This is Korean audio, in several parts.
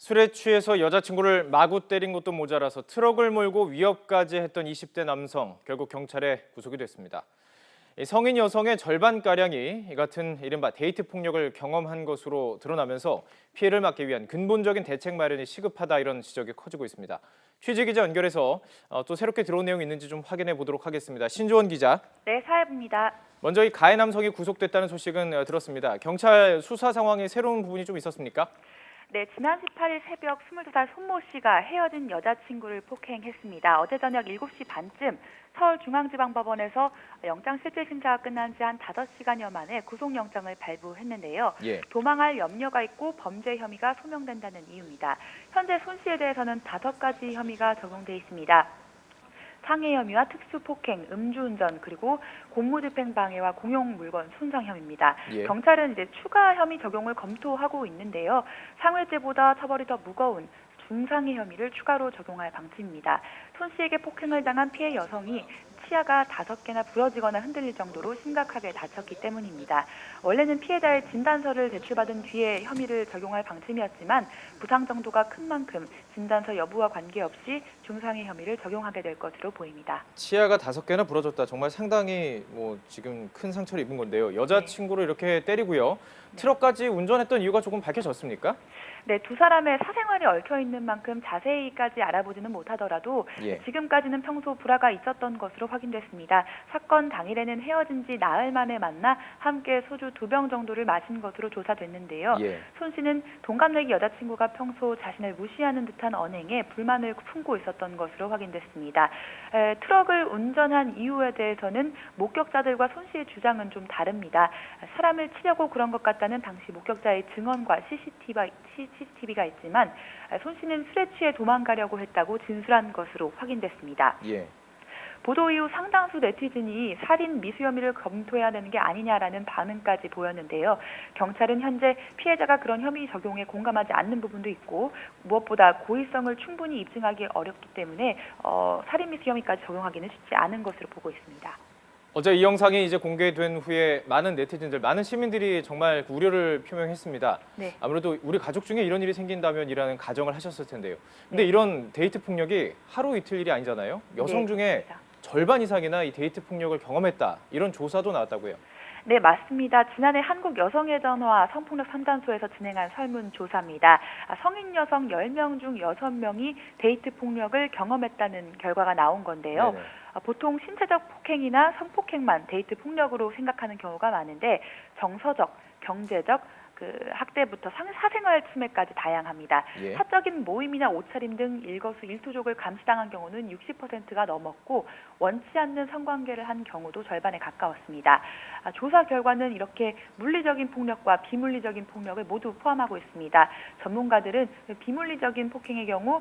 술에 취해서 여자친구를 마구 때린 것도 모자라서 트럭을 몰고 위협까지 했던 20대 남성, 결국 경찰에 구속이 됐습니다. 성인 여성의 절반가량이 이 같은 이른바 데이트 폭력을 경험한 것으로 드러나면서 피해를 막기 위한 근본적인 대책 마련이 시급하다, 이런 지적이 커지고 있습니다. 취재기자 연결해서 또 새롭게 들어온 내용이 있는지 좀 확인해 보도록 하겠습니다. 신조원 기자. 네, 사회부입니다. 먼저 이 가해 남성이 구속됐다는 소식은 들었습니다. 경찰 수사 상황에 새로운 부분이 좀 있었습니까? 네, 지난 18일 새벽 22살 손모 씨가 헤어진 여자친구를 폭행했습니다. 어제 저녁 7시 반쯤 서울중앙지방법원에서 영장실질심사가 끝난 지 한 5시간여 만에 구속영장을 발부했는데요. 도망할 염려가 있고 범죄 혐의가 소명된다는 이유입니다. 현재 손 씨에 대해서는 5가지 혐의가 적용돼 있습니다. 상해 혐의와 특수폭행, 음주운전, 그리고 공무집행 방해와 공용 물건 손상 혐의입니다. 경찰은 이제 추가 혐의 적용을 검토하고 있는데요. 상해죄보다 처벌이 더 무거운 중상해 혐의를 추가로 적용할 방침입니다. 손 씨에게 폭행을 당한 피해 여성이 치아가 5개나 부러지거나 흔들릴 정도로 심각하게 다쳤기 때문입니다. 원래는 피해자의 진단서를 제출받은 뒤에 혐의를 적용할 방침이었지만 부상 정도가 큰 만큼 진단서 여부와 관계없이 중상해 혐의를 적용하게 될 것으로 보입니다. 치아가 5개나 부러졌다. 정말 상당히 지금 큰 상처를 입은 건데요. 여자친구를 이렇게 때리고요. 트럭까지 운전했던 이유가 조금 밝혀졌습니까? 네, 두 사람의 사생활이 얽혀 있는 만큼 자세히까지 알아보지는 못하더라도 지금까지는 평소 불화가 있었던 것으로 확인됐습니다. 사건 당일에는 헤어진 지 나흘 만에 만나 함께 소주 2병 정도를 마신 것으로 조사됐는데요. 손 씨는 동갑내기 여자친구가 평소 자신을 무시하는 듯한 언행에 불만을 품고 있었던 것으로 확인됐습니다. 트럭을 운전한 이유에 대해서는 목격자들과 손 씨의 주장은 좀 다릅니다. 사람을 치려고 그런 것 같다는 당시 목격자의 증언과 CCTV가 있지만 손 씨는 술에 취해 도망가려고 했다고 진술한 것으로 확인됐습니다. 보도 이후 상당수 네티즌이 살인 미수 혐의를 검토해야 되는 게 아니냐라는 반응까지 보였는데요. 경찰은 현재 피해자가 그런 혐의 적용에 공감하지 않는 부분도 있고 무엇보다 고의성을 충분히 입증하기 어렵기 때문에 살인 미수 혐의까지 적용하기는 쉽지 않은 것으로 보고 있습니다. 어제 이 영상이 이제 공개된 후에 많은 네티즌들, 많은 시민들이 정말 우려를 표명했습니다. 아무래도 우리 가족 중에 이런 일이 생긴다면이라는 가정을 하셨을 텐데요. 근데 이런 데이트 폭력이 하루 이틀 일이 아니잖아요. 여성 중에 절반 이상이나 이 데이트 폭력을 경험했다, 이런 조사도 나왔다고요. 네, 맞습니다. 지난해 한국여성의 전화 성폭력 상담소에서 진행한 설문조사입니다. 성인 여성 10명 중 6명이 데이트 폭력을 경험했다는 결과가 나온 건데요. 보통 신체적 폭행이나 성폭행만 데이트 폭력으로 생각하는 경우가 많은데 정서적, 경제적, 학대부터 사생활 침해까지 다양합니다. 사적인 모임이나 옷차림 등 일거수일투족을 감시당한 경우는 60%가 넘었고 원치 않는 성관계를 한 경우도 절반에 가까웠습니다. 조사 결과는 이렇게 물리적인 폭력과 비물리적인 폭력을 모두 포함하고 있습니다. 전문가들은 비물리적인 폭행의 경우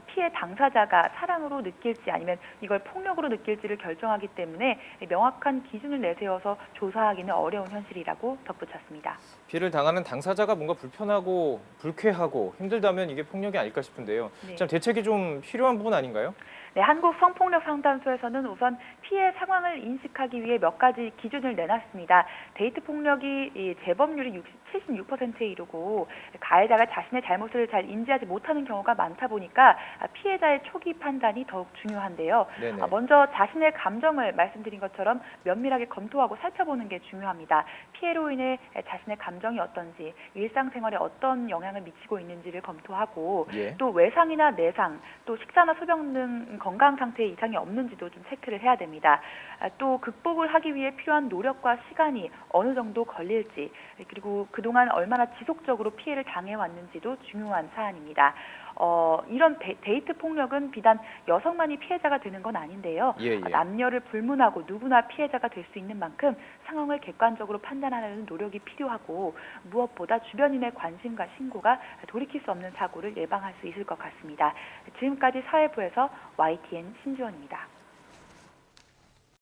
피해 당사자가 사랑으로 느낄지 아니면 이걸 폭력으로 느낄지를 결정하기 때문에 명확한 기준을 내세워서 조사하기는 어려운 현실이라고 덧붙였습니다. 피해를 당하는 당사자가 뭔가 불편하고 불쾌하고 힘들다면 이게 폭력이 아닐까 싶은데요. 참 대책이 좀 필요한 부분 아닌가요? 네, 한국성폭력상담소에서는 우선 피해 상황을 인식하기 위해 몇 가지 기준을 내놨습니다. 데이트 폭력이 재범률이 76%에 이르고 가해자가 자신의 잘못을 잘 인지하지 못하는 경우가 많다 보니까 피해자의 초기 판단이 더욱 중요한데요. 먼저 자신의 감정을 말씀드린 것처럼 면밀하게 검토하고 살펴보는 게 중요합니다. 피해로 인해 자신의 감정이 어떤지, 일상생활에 어떤 영향을 미치고 있는지를 검토하고 또 외상이나 내상, 또 식사나 소변 등 건강 상태에 이상이 없는지도 좀 체크를 해야 됩니다. 또 극복을 하기 위해 필요한 노력과 시간이 어느 정도 걸릴지, 그리고 그동안 얼마나 지속적으로 피해를 당해왔는지도 중요한 사안입니다. 이런 데이트 폭력은 비단 여성만이 피해자가 되는 건 아닌데요. 남녀를 불문하고 누구나 피해자가 될 수 있는 만큼 상황을 객관적으로 판단하는 노력이 필요하고 무엇보다 주변인의 관심과 신고가 돌이킬 수 없는 사고를 예방할 수 있을 것 같습니다. 지금까지 사회부에서 YTN 신지원입니다.